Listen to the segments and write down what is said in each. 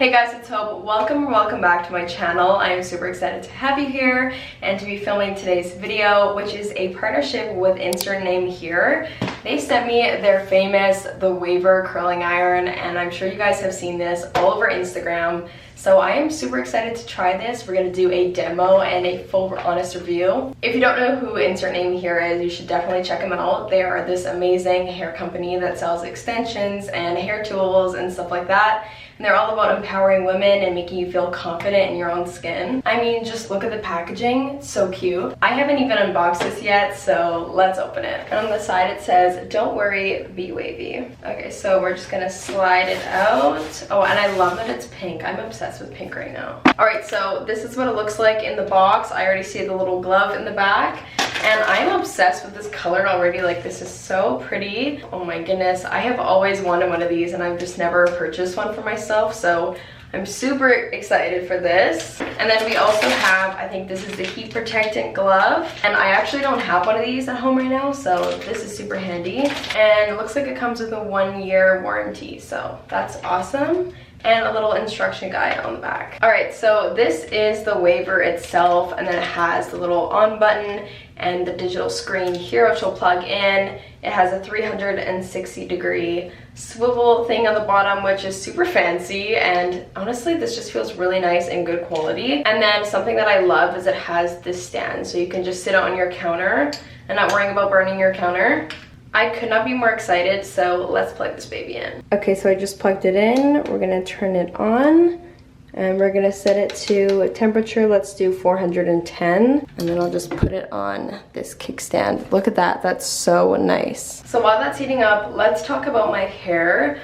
Hey guys, it's Hope. Welcome back to my channel. I am super excited to have you here and to be filming today's video, which is a partnership with insert name here. They sent me their famous The Waver curling iron, and I'm sure you guys have seen this all over Instagram. So I am super excited to try this. We're gonna do a demo and a full honest review. If you don't know who insert name here is, you should definitely check them out. They are this amazing hair company that sells extensions and hair tools and stuff like that. And they're all about empowering women and making you feel confident in your own skin. I mean, just look at the packaging, it's so cute. I haven't even unboxed this yet, so let's open it. And on the side it says, "Don't worry, be wavy." Okay, so we're just gonna slide it out. Oh, and I love that it's pink. I'm obsessed with pink right now. All right, so this is what it looks like in the box. I already see the little glove in the back. And I'm obsessed with this color already. Like, this is so pretty. Oh my goodness, I have always wanted one of these and I've just never purchased one for myself, so I'm super excited for this. And then we also have, I think this is the heat protectant glove, and I actually don't have one of these at home right now, so this is super handy. And it looks like it comes with a 1-year warranty, so that's awesome. And a little instruction guide on the back. All right, so this is the waver itself, and then it has the little on button and the digital screen here, which will plug in. It has a 360-degree swivel thing on the bottom, which is super fancy, and honestly this just feels really nice and good quality. And then something that I love is it has this stand, so you can just sit on your counter and not worrying about burning your counter. I could not be more excited, so let's plug this baby in. Okay, so I just plugged it in. We're gonna turn it on, and we're gonna set it to a temperature. Let's do 410, and then I'll just put it on this kickstand. Look at that, that's so nice. So while that's heating up, let's talk about my hair.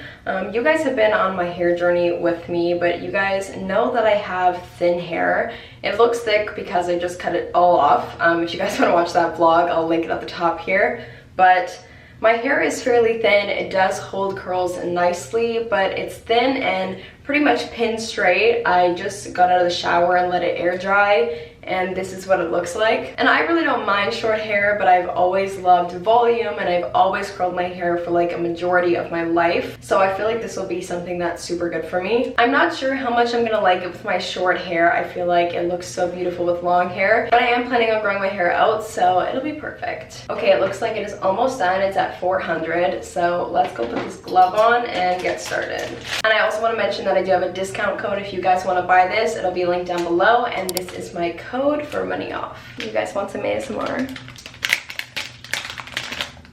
You guys have been on my hair journey with me, but you guys know that I have thin hair. It looks thick because I just cut it all off. If you guys wanna watch that vlog, I'll link it at the top here. But my hair is fairly thin. It does hold curls nicely, but it's thin and pretty much pin straight. I just got out of the shower and let it air dry, and this is what it looks like. And I really don't mind short hair, but I've always loved volume, and I've always curled my hair for like a majority of my life. So I feel like this will be something that's super good for me. I'm not sure how much I'm gonna like it with my short hair. I feel like it looks so beautiful with long hair, but I am planning on growing my hair out, so it'll be perfect. Okay, it looks like it is almost done. It's at 400, so let's go put this glove on and get started. And I also want to mention that I do have a discount code if you guys want to buy this. It'll be linked down below, and this is my code for money off. You guys want some ASMR?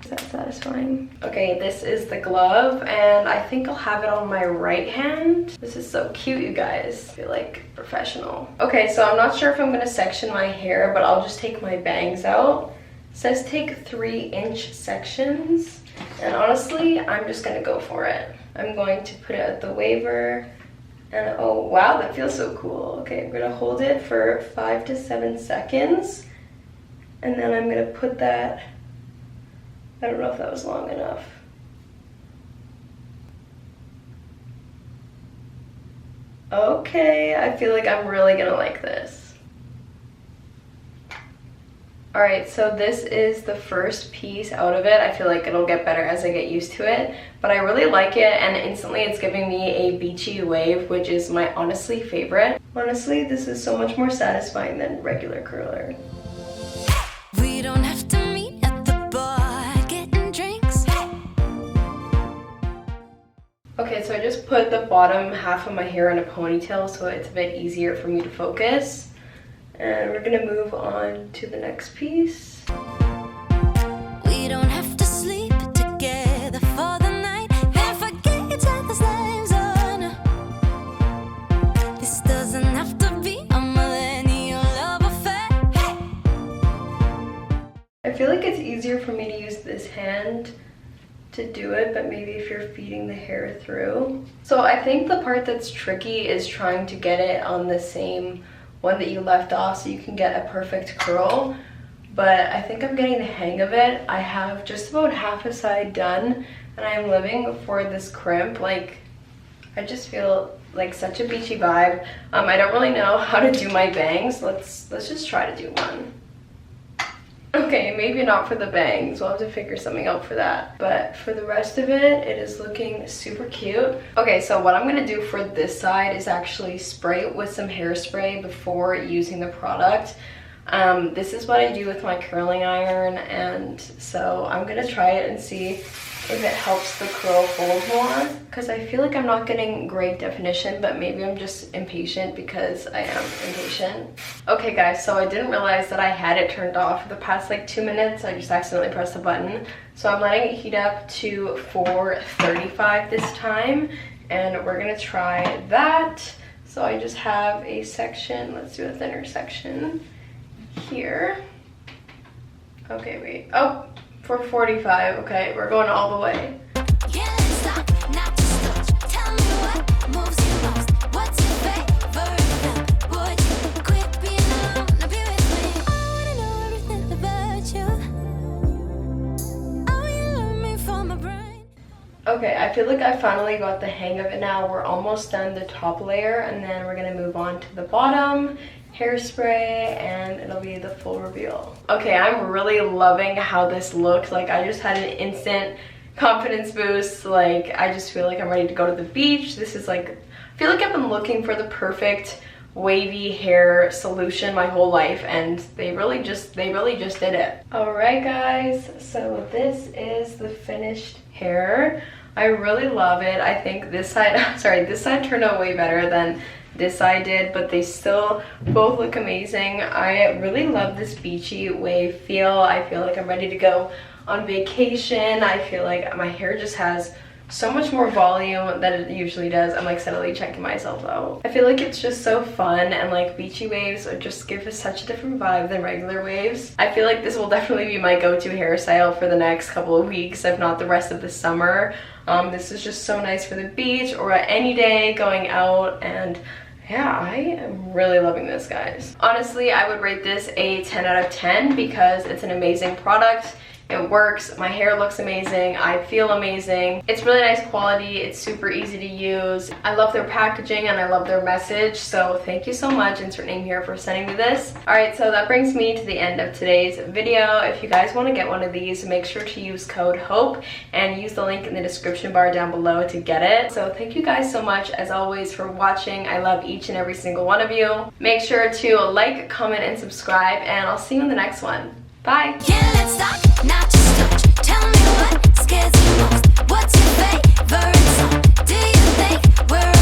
Is that satisfying? Okay, this is the glove, and I think I'll have it on my right hand. This is so cute, you guys. I feel like professional. Okay, so I'm not sure if I'm gonna section my hair, but I'll just take my bangs out. It says take 3-inch sections, and honestly, I'm just gonna go for it. I'm going to put it at the waver. And oh wow, that feels so cool. Okay, I'm gonna hold it for 5 to 7 seconds, and then I'm gonna put that, I don't know if that was long enough. Okay, I feel like I'm really gonna like this. All right, so this is the first piece out of it. I feel like it'll get better as I get used to it, but I really like it, and instantly it's giving me a beachy wave, which is my honestly favorite. Honestly, this is so much more satisfying than regular curler. We don't have to meet at the bar getting drinks. Okay, so I just put the bottom half of my hair in a ponytail so it's a bit easier for me to focus. And we're gonna move on to the next piece. We don't have to sleep together for the night and forget each other's names. Oh no, this doesn't have to be a millennial love affair. I feel like it's easier for me to use this hand to do it, but maybe if you're feeding the hair through. So I think the part that's tricky is trying to get it on the same one that you left off so you can get a perfect curl, but I think I'm getting the hang of it. I have just about half a side done, and I'm living for this crimp. Like, I just feel like such a beachy vibe. I don't really know how to do my bangs. Let's just try to do one. Okay, maybe not for the bangs. We'll have to figure something out for that. But for the rest of it, it is looking super cute. Okay, so what I'm gonna do for this side is actually spray it with some hairspray before using the product. This is what I do with my curling iron, and so I'm gonna try it and see if it helps the curl hold more, because I feel like I'm not getting great definition, but maybe I'm just impatient because I am impatient. Okay guys, so I didn't realize that I had it turned off for the past like 2 minutes. I just accidentally pressed the button. So I'm letting it heat up to 435 this time, and we're gonna try that. So I just have a section, let's do a thinner section here. Okay, wait, oh, 445, okay, we're going all the way. Okay, I feel like I finally got the hang of it now. We're almost done the top layer, and then we're gonna move on to the bottom, hairspray, and it'll be the full reveal. Okay, I'm really loving how this looked. Like, I just had an instant confidence boost. Like, I just feel like I'm ready to go to the beach. This is like, I feel like I've been looking for the perfect wavy hair solution my whole life, and they really just did it. All right guys, so this is the finished hair. I really love it. I think this side, sorry, this side turned out way better than this side did, but they still both look amazing. I really love this beachy wave feel. I feel like I'm ready to go on vacation. I feel like my hair just has so much more volume than it usually does. I'm like steadily checking myself out. I feel like it's just so fun, and like beachy waves just give us such a different vibe than regular waves. I feel like this will definitely be my go-to hairstyle for the next couple of weeks, if not the rest of the summer. This is just so nice for the beach or any day going out, and yeah, I am really loving this, guys. Honestly, I would rate this a 10 out of 10 because it's an amazing product. It works, my hair looks amazing, I feel amazing. It's really nice quality, it's super easy to use. I love their packaging and I love their message, so thank you so much, Insert Name Here, for sending me this. Alright, so that brings me to the end of today's video. If you guys want to get one of these, make sure to use code HOPE and use the link in the description bar down below to get it. So thank you guys so much, as always, for watching. I love each and every single one of you. Make sure to like, comment, and subscribe, and I'll see you in the next one. Bye! Yeah, let's talk, not just touch. Tell me what scares you most. What's your favorite song? Do you think we're